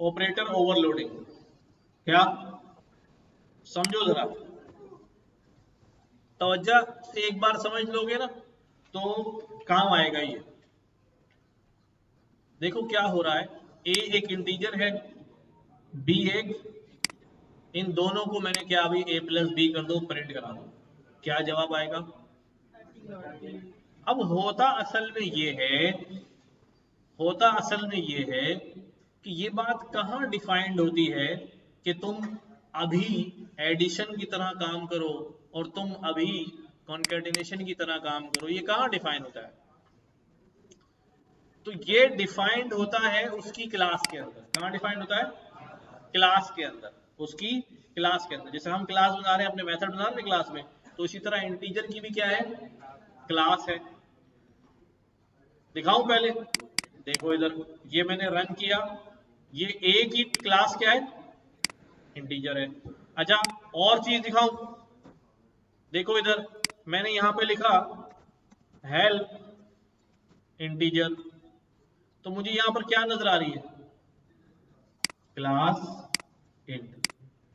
ऑपरेटर ओवरलोडिंग क्या, समझो जरा, तवज्जो से एक बार समझ लोगे ना तो काम आएगा ये। देखो क्या हो रहा है, ए एक इंटीजर है, बी एक, इन दोनों को मैंने क्या, अभी a प्लस बी कर दो, प्रिंट करा दो, क्या जवाब आएगा। अब होता असल में ये है, होता असल में ये है कि ये बात कहाँ डिफाइंड होती है कि तुम अभी एडिशन की तरह काम करो और तुम अभी कॉन्केटिनेशन की तरह काम करो, ये कहाँ डिफाइन होता है। तो ये डिफाइंड होता है उसकी क्लास के अंदर। कहाँ डिफाइंड होता है, क्लास के अंदर, उसकी क्लास के अंदर। जैसे हम क्लास बना रहे हैं, अपने मेथड बना रहे हैं क्लास में, तो इसी तरह इंटीजर की भी क्या है, क्लास है। दिखाऊं पहले, देखो इधर, ये मैंने रन किया, ये ए की क्लास क्या है, इंटीजर है। अच्छा और चीज दिखाऊं, देखो इधर मैंने यहां पे लिखा हेल्प इंटीजर, तो मुझे यहां पर क्या नजर आ रही है, क्लास इंट,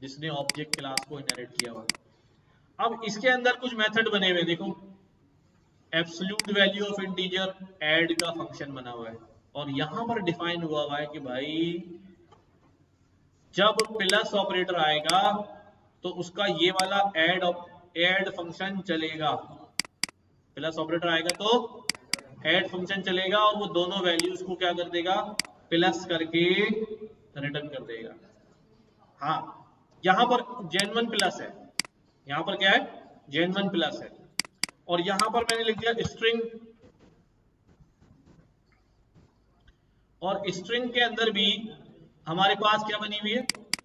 जिसने ऑब्जेक्ट क्लास को इनहेरिट किया हुआ। अब इसके अंदर कुछ मेथड बने हुए, देखो absolute value of integer add का फंक्शन बना हुआ है, और यहां पर डिफाइन हुआ है कि भाई जब प्लस ऑपरेटर आएगा तो उसका ये वाला ऐड फंक्शन चलेगा, प्लस ऑपरेटर आएगा तो ऐड फंक्शन चलेगा, और वो दोनों वैल्यूज को क्या कर देगा, प्लस करके रिटर्न कर देगा। हाँ यहां पर जेन1 प्लस है, यहां पर क्या है, जेन1 प्लस है, और यहां पर मैंने लिख दिया स्ट्रिंग, और स्ट्रिंग के अंदर भी हमारे पास क्या बनी हुई है,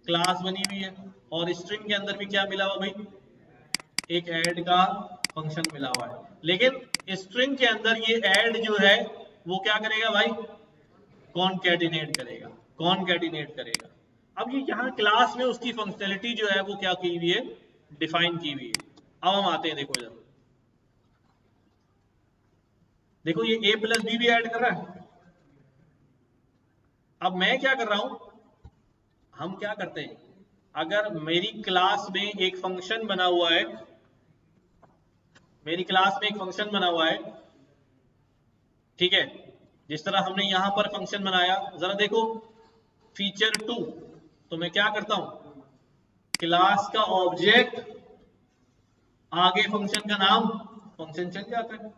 क्लास बनी हुई है, और स्ट्रिंग के अंदर भी क्या मिला हुआ भाई, एक ऐड का फंक्शन मिला हुआ है। लेकिन स्ट्रिंग के अंदर ये ऐड जो है वो क्या करेगा भाई, कॉनकैटिनेट करेगा, कॉनकैटिनेट करेगा। अब ये यहाँ क्लास में उसकी फंक्शनैलिटी जो है वो क्या की हुई है, डिफाइन की हुई है। अब हम आते हैं, देखो इधर, देखो ये a प्लस बी भी ऐड कर रहा है। अब मैं क्या कर रहा हूं, हम क्या करते हैं, अगर मेरी क्लास में एक फंक्शन बना हुआ है, मेरी क्लास में एक फंक्शन बना हुआ है, ठीक है, जिस तरह हमने यहां पर फंक्शन बनाया, जरा देखो feature2, तो मैं क्या करता हूं, क्लास का ऑब्जेक्ट आगे फंक्शन का नाम, फंक्शन चल जाता है,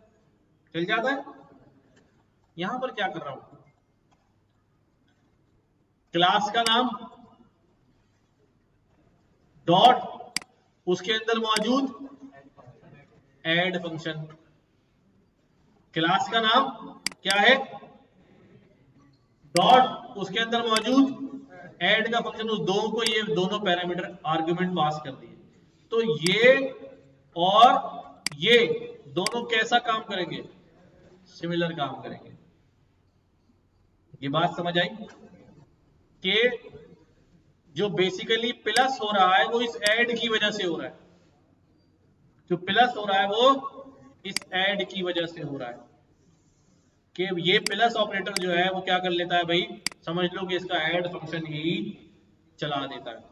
चल जाता है। यहां पर क्या कर रहा हूं, क्लास का नाम डॉट उसके अंदर मौजूद ऐड फंक्शन, क्लास का नाम क्या है, डॉट उसके अंदर मौजूद ऐड का फंक्शन, उस दोनों को, ये दोनों पैरामीटर आर्गुमेंट पास कर दिए, तो ये और ये दोनों कैसा काम करेंगे, सिमिलर काम करेंगे। ये बात समझ आई कि जो बेसिकली प्लस हो रहा है वो इस ऐड की वजह से हो रहा है, जो प्लस हो रहा है वो इस ऐड की वजह से हो रहा है, कि ये प्लस ऑपरेटर जो है वो क्या कर लेता है भाई, समझ लो कि इसका ऐड फंक्शन ही चला देता है।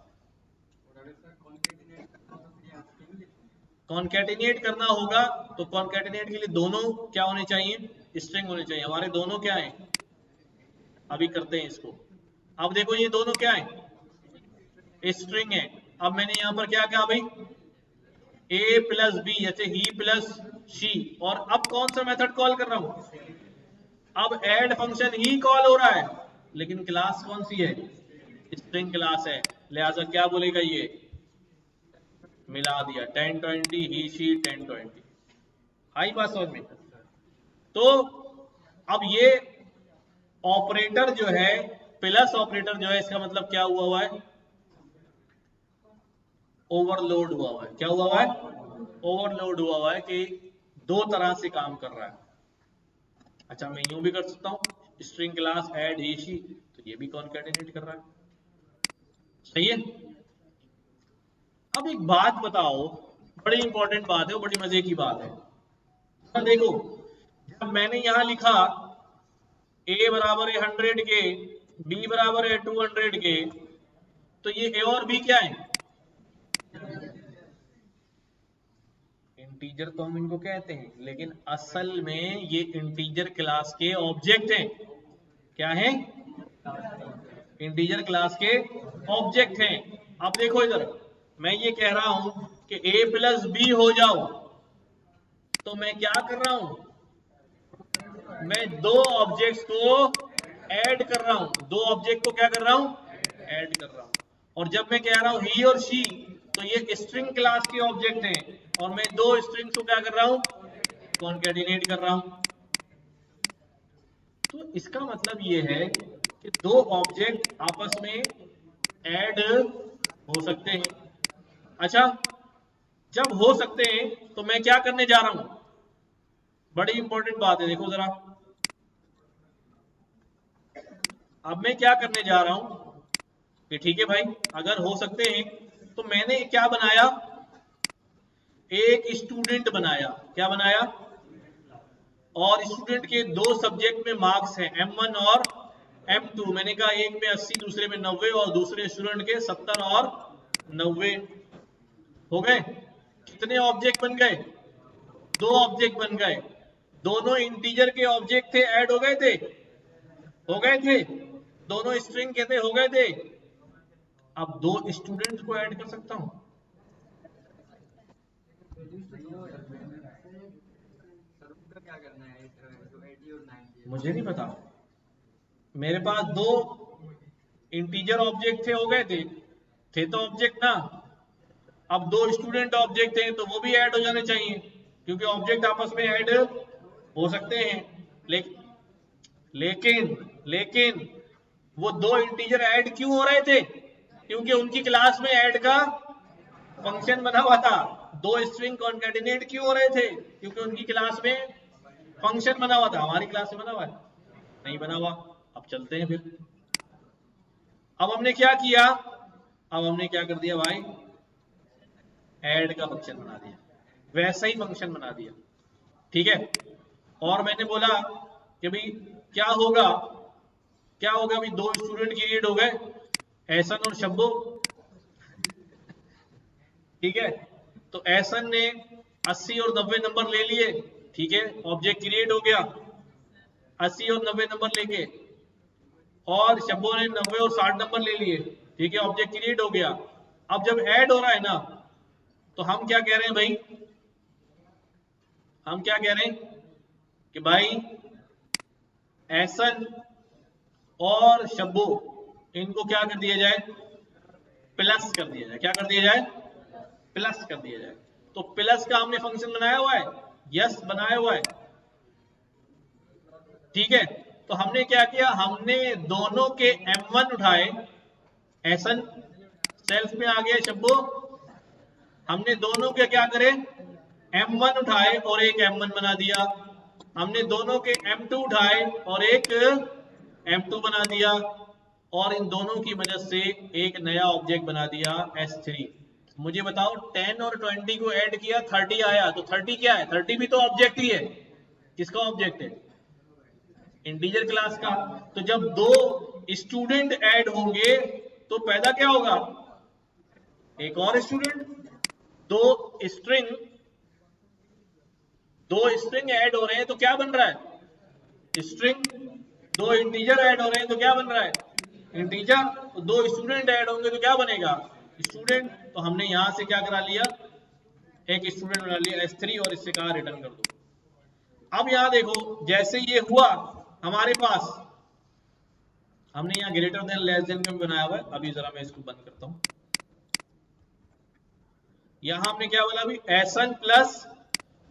कॉन्कैटिनेट करना होगा तो कॉन्कैटिनेट के लिए दोनों क्या होने चाहिए, स्ट्रिंग होने चाहिए। हमारे दोनों क्या है, अभी करते हैं इसको। अब देखो ये दोनों क्या है, स्ट्रिंग है। अब मैंने यहां पर क्या कहा भाई, a प्लस बी, जैसे ही प्लस शी, और अब कौन सा मेथड कॉल कर रहा हूं, अब ऐड फंक्शन ही कॉल हो रहा है, लेकिन क्लास कौन सी है, स्ट्रिंग क्लास है, लिहाजा क्या बोलेगा, ये मिला दिया 10-20 ही शी 10-20। आई बात समझ में। तो अब ये ऑपरेटर जो है, प्लस ऑपरेटर जो है, इसका मतलब क्या हुआ है, ओवरलोड हुआ है। क्या हुआ है, ओवरलोड हुआ है, कि दो तरह से काम कर रहा है। अच्छा मैं यूं भी कर सकता हूं, string class add he she, तो ये भी कॉन्कैटिनेट कर रहा है, सही है। अब एक बात बताओ, बड़ी इंपॉर्टेंट बात है, बड़ी मजे की बात है। देखो जब मैंने यहां लिखा a बराबर है 100 के, b बराबर है 200 के, तो ये a और b क्या है, इंटीजर तो हम इनको कहते हैं, लेकिन असल में ये इंटीजर क्लास के ऑब्जेक्ट हैं। क्या है, इंटीजर क्लास के ऑब्जेक्ट हैं। अब देखो इधर, मैं ये कह रहा हूं कि a प्लस बी हो जाओ, तो मैं क्या कर रहा हूं, मैं दो ऑब्जेक्ट्स को ऐड कर रहा हूं, दो ऑब्जेक्ट को क्या कर रहा हूं, ऐड कर रहा हूं। और जब मैं कह रहा हूं ही और शी, तो ये स्ट्रिंग क्लास के ऑब्जेक्ट हैं, और मैं दो स्ट्रिंग्स को क्या कर रहा हूं, कॉन्कैटिनेट कर रहा हूं। तो इसका मतलब ये है कि दो ऑब्जेक्ट आपस में ऐड हो सकते हैं। अच्छा जब हो सकते हैं तो मैं क्या करने जा रहा हूं, बड़ी इंपॉर्टेंट बात है, देखो जरा, अब मैं क्या करने जा रहा हूं कि ठीक है भाई, अगर हो सकते हैं तो मैंने क्या बनाया, एक स्टूडेंट बनाया। क्या बनाया? और स्टूडेंट के दो सब्जेक्ट में मार्क्स हैं, M1 और M2। मैंने कहा एक में 80, दूसरे में 90 और दूसरे स्टूडेंट के 70 और 90 हो गए। कितने ऑब्जेक्ट बन गए? दो ऑब्जेक्ट बन गए। दोनों इंटीजर के ऑब्जेक्ट थे, ऐड हो गए थे, हो गए थे। दोनों स्ट्रिंग के थे, हो गए थे। अब दो स्टूडेंट को ऐड कर सकता हूं? क्या करना है जो 80 और 90? मुझे नहीं पता। मेरे पास दो इंटीजर ऑब्जेक्ट थे, हो गए थे तो ऑब्जेक्ट ना। अब दो स्टूडेंट ऑब्जेक्ट हैं तो वो भी ऐड हो जाने चाहिए, क्योंकि ऑब्जेक्ट आपस में ऐड हो सकते हैं। लेकिन लेकिन वो दो इंटीजर ऐड क्यों हो रहे थे? क्योंकि उनकी क्लास में ऐड का फंक्शन बना हुआ था। दो स्ट्रिंग कॉन्कैटिनेट क्यों हो रहे थे? क्योंकि उनकी क्लास में फंक्शन बना हुआ था। हमारी क्लास में बना हुआ है? नहीं बना हुआ। अब चलते हैं फिर। अब हमने क्या किया? अब हमने क्या कर दिया भाई? ऐड का फंक्शन बना दिया, वैसा ही फंक्शन बना दिया। ठीक है। और मैंने बोला कि भाई क्या होगा, क्या होगा भाई, दो स्टूडेंट क्रिएट हो गए, एहसन और शब्बो। ठीक है। तो एहसन ने 80 और 90 नंबर ले लिए। ठीक है, ऑब्जेक्ट क्रिएट हो गया 80 और 90 नंबर लेके। और शब्बो ने 90 और 60 नंबर ले लिए। ठीक है, ऑब्जेक्ट क्रिएट हो गया। अब जब ऐड हो रहा है ना, तो हम क्या कह रहे हैं भाई? हम क्या कह रहे हैं कि भाई एहसन और शब्बो, इनको क्या कर दिया जाए? प्लस कर दिया जाए। क्या कर दिया जाए? प्लस कर दिया जाए। तो प्लस का हमने फंक्शन बनाया हुआ है, यस बनाया हुआ है। ठीक है। तो हमने क्या किया? हमने दोनों के M1 उठाए, एहसन सेल्फ में आ गया शब्बो। हमने दोनों के क्या करे? M1 उठाए और एक M1 बना दिया। हमने दोनों के M2 उठाए और एक M2 बना दिया। और इन दोनों की मदद से एक नया ऑब्जेक्ट बना दिया S3। मुझे बताओ 10 और 20 को ऐड किया, 30 आया। तो 30 क्या है? 30 भी तो ऑब्जेक्ट ही है। किसका ऑब्जेक्ट है? इंटीजर क्लास का। तो जब दो स्टूडेंट ऐड होंगे तो पैदा क्या होगा? एक और स्टूडेंट। दो स्ट्रिंग दो स्ट्रिंग ऐड हो रहे हैं तो क्या बन रहा है? स्ट्रिंग। दो इंटीजर ऐड हो रहे हैं तो क्या बन रहा है? इंटीजर। तो दो स्टूडेंट ऐड होंगे तो क्या बनेगा? स्टूडेंट। तो हमने यहां से क्या करा लिया? एक स्टूडेंट बना लिया S3 और इससे कहा रिटर्न कर दो। अब यहां देखो, जैसे ये हुआ हमारे पास, हमने यहां ग्रेटर देन लेस देन में बनाया हुआ है। अभी जरा मैं इसको बंद करता हूं। यहां हमने क्या बोला? अभी एहसन प्लस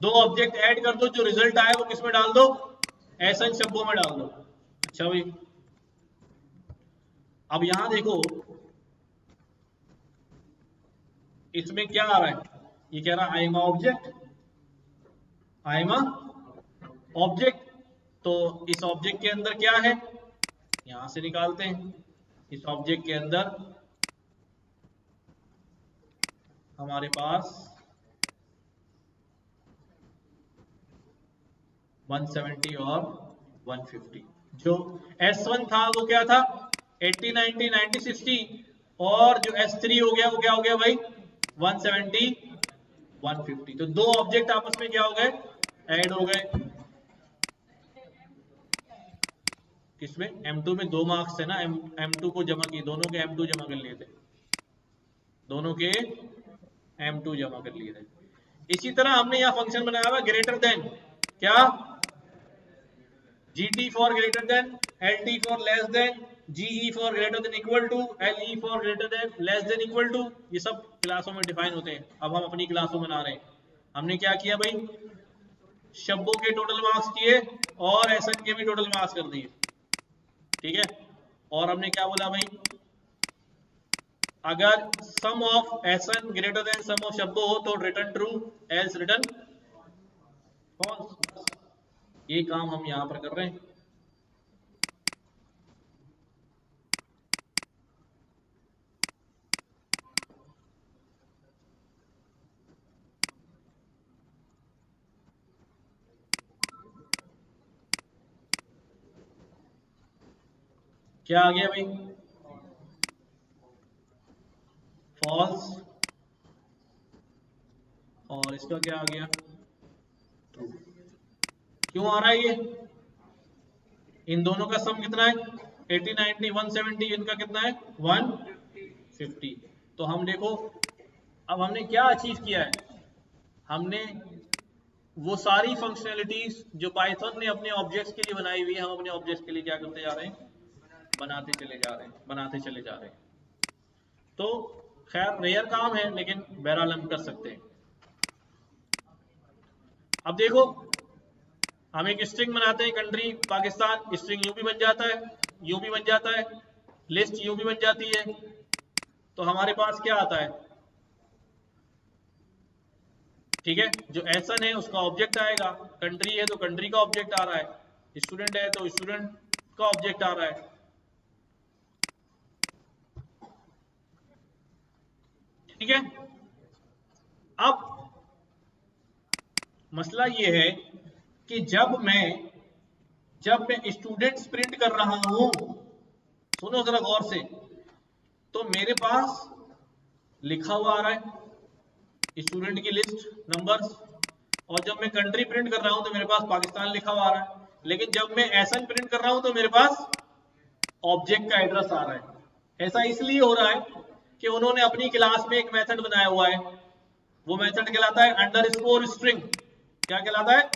दो ऑब्जेक्ट ऐड कर दो, जो रिजल्ट आए वो किसमें डाल दो? एहसन शब्दों में डाल दो। अच्छा भाई, अब यहां देखो इसमें क्या आ रहा है? ये कह रहा है I M object, I am object. तो इस ऑब्जेक्ट के अंदर क्या है? यहां से निकालते हैं। इस ऑब्जेक्ट के अंदर हमारे पास 170 और 150। जो S1 था वो क्या था? 80, 90, 90, 60। और जो S3 हो गया वो क्या हो गया भाई? 170, 150। तो दो ऑब्जेक्ट आपस में क्या हो गए? ऐड हो गए। किसमें? M2 में। दो मार्क्स थे ना, M2 को जमा किए, दोनों के M2 जमा कर लिए थे। दोनों के M2 जमा कर लिए थे। इसी तरह हमने यहां फंक्शन बनाया हुआ ग्रेटर देन। क्या? GT for greater than, LT for less than, GE for greater than equal to, LE for greater than less than equal to. ये सब क्लासों में डिफाइन होते हैं। अब हम अपनी क्लासों में बना रहे हैं। हमने क्या किया भाई? शब्दों के टोटल मार्क्स किए और एसन के भी टोटल मार्क्स कर दिए। ठीक है। और हमने क्या बोला भाई? अगर सम ऑफ एसन ग्रेटर देन सम ऑफ शब्दों हो तो return true, else return false. ये काम हम यहां पर कर रहे हैं। क्या आ गया भाई? फॉल्स। और इसका क्या आ गया? ट्रू। क्यों आ रहा है ये? इन दोनों का सम कितना है? 80 90 170, इनका कितना है? 150। तो हम देखो अब हमने क्या अचीव किया है। हमने वो सारी फंक्शनैलिटीज जो पाइथन ने अपने ऑब्जेक्ट्स के लिए बनाई हुई है, हम अपने ऑब्जेक्ट्स के लिए क्या करते जा रहे हैं? बनाते चले जा रहे हैं, बनाते चले जा रहे हैं। तो खैर रेयर काम है, लेकिन बहरहाल हम कर सकते हैं। अब देखो, हम एक स्ट्रिंग बनाते हैं, कंट्री पाकिस्तान, स्ट्रिंग यूं भी बन जाता है, यूं भी बन जाता है, लिस्ट यूं भी बन जाती है। तो हमारे पास क्या आता है? ठीक है, जो एसन है उसका ऑब्जेक्ट आएगा, कंट्री है तो कंट्री का ऑब्जेक्ट आ रहा है, स्टूडेंट है तो स्टूडेंट का ऑब्जेक्ट आ रहा है। ठीक है, अब मसला ये है कि जब मैं स्टूडेंट्स प्रिंट कर रहा हूं, सुनो जरा गौर से, तो मेरे पास लिखा हुआ आ रहा है स्टूडेंट की लिस्ट नंबर्स, और जब मैं कंट्री प्रिंट कर रहा हूं तो मेरे पास पाकिस्तान लिखा हुआ आ रहा है। लेकिन जब मैं एसन प्रिंट कर रहा हूं तो मेरे पास ऑब्जेक्ट का एड्रेस आ रहा है। ऐसा इसलिए हो रहा है कि उन्होंने अपनी क्लास में एक मेथड बनाया हुआ है, वो मेथड कहलाता है अंडरस्कोर स्ट्रिंग। क्या कहलाता है?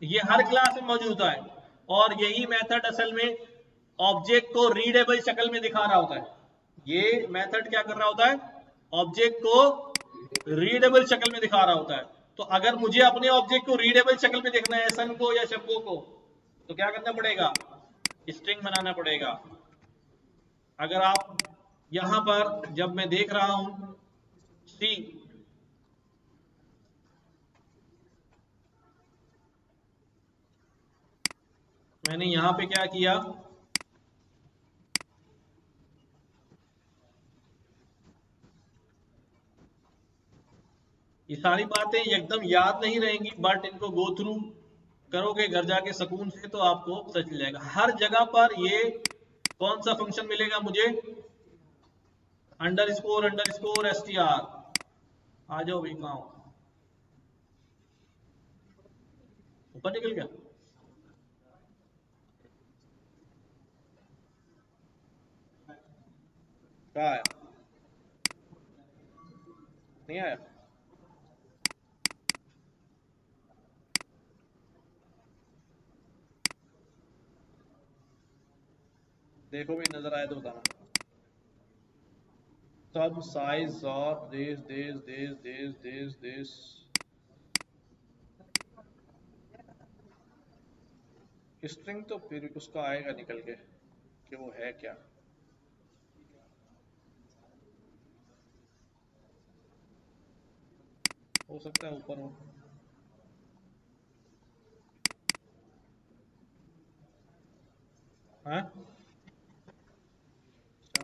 ये हर क्लास में मौजूद होता है, और यही मेथड असल में ऑब्जेक्ट को रीडेबल शक्ल में दिखा रहा होता है। ये मेथड क्या कर रहा होता है? ऑब्जेक्ट को रीडेबल शक्ल में दिखा रहा होता है। तो अगर मुझे अपने ऑब्जेक्ट को रीडेबल शक्ल में देखना है, सन को या शब्दों को, तो क्या करना पड़ेगा? स्ट्रिंग बनाना पड़ेगा। अगर आप यहां पर, जब मैं देख रहा हूं सी, मैंने यहां पे क्या किया, ये सारी बातें एकदम याद नहीं रहेंगी, बट इनको गो थ्रू करोगे घर जाके सुकून से, तो आपको पता चल जाएगा। हर जगह पर ये कौन सा फंक्शन मिलेगा मुझे? Underscore str। आ जाओ भाई, कहाँ हो? ऊपर निकल गया? कहाँ आया? नहीं आया? देखो भाई, नजर आया तो बताना। सब साइज ऑफ दिस। स्ट्रिंग तो फिर उसका आएगा निकल के कि वो है क्या। हो सकता है ऊपर हो। हाँ, अच्छा,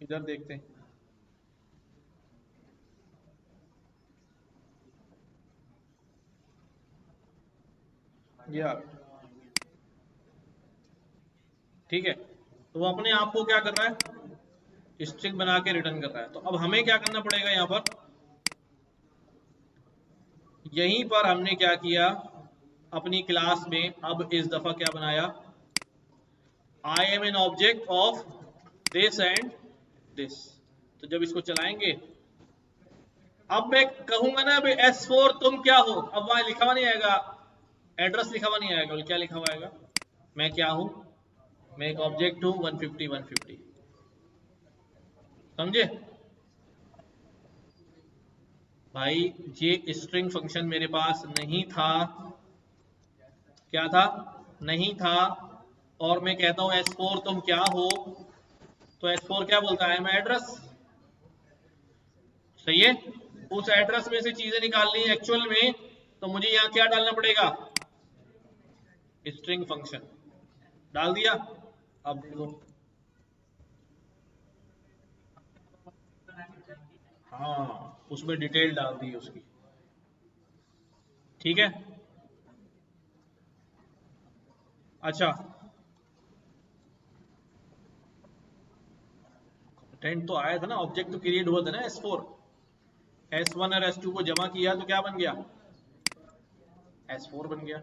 इधर देखते हैं। या ठीक है, तो वो अपने आप को क्या कर रहा है? स्ट्रिंग बना के रिटर्न कर रहा है। तो अब हमें क्या करना पड़ेगा यहाँ पर? यहीं पर हमने क्या किया, अपनी क्लास में अब इस दफा क्या बनाया? I am an object of this and this. तो जब इसको चलाएंगे, अब मैं कहूंगा ना भाई S4 तुम क्या हो, अब वहां लिखा हुआ नहीं आएगा, एड्रेस लिखा हुआ नहीं आएगा, क्या लिखा हुआ आएगा? मैं क्या हूं? मैं एक ऑब्जेक्ट हूं 150 150। समझे भाई? ये स्ट्रिंग फंक्शन मेरे पास नहीं था। क्या था? नहीं था। और मैं कहता हूं S4 तुम क्या हो, तो S4 क्या बोलता है? मैं एड्रेस। सही है, उस एड्रेस में से चीजें निकालनी है एक्चुअल में, तो मुझे यहाँ क्या डालना पड़ेगा? स्ट्रिंग फंक्शन डाल दिया। अब देखो, हाँ, उसमें डिटेल डाल दी उसकी। ठीक है। अच्छा, कंटेंट तो आया था ना, ऑब्जेक्ट तो क्रिएट हुआ था ना S4। S1 और S2 को जमा किया तो क्या बन गया? S4 बन गया।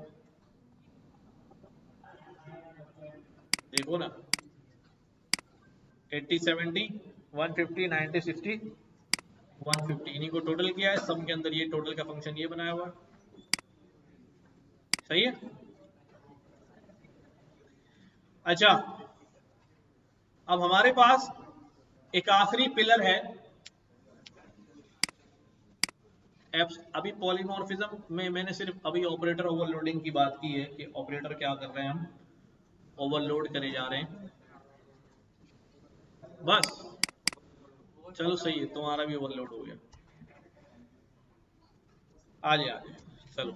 देखो ना, 80 70 150 90 60 150, इन्हीं को टोटल किया है, सम के अंदर ये टोटल का फंक्शन ये बनाया हुआ है। सही है। अच्छा, अब हमारे पास एक आखिरी पिलर है एप्स। अभी पॉलीमॉर्फिज्म में मैंने सिर्फ अभी ऑपरेटर ओवरलोडिंग की बात की है कि ऑपरेटर क्या कर रहे हैं, हम ओवरलोड करे जा रहे हैं बस। चलो सही है, तुम्हारा भी ओवरलोड हो गया। आ जाए चलो।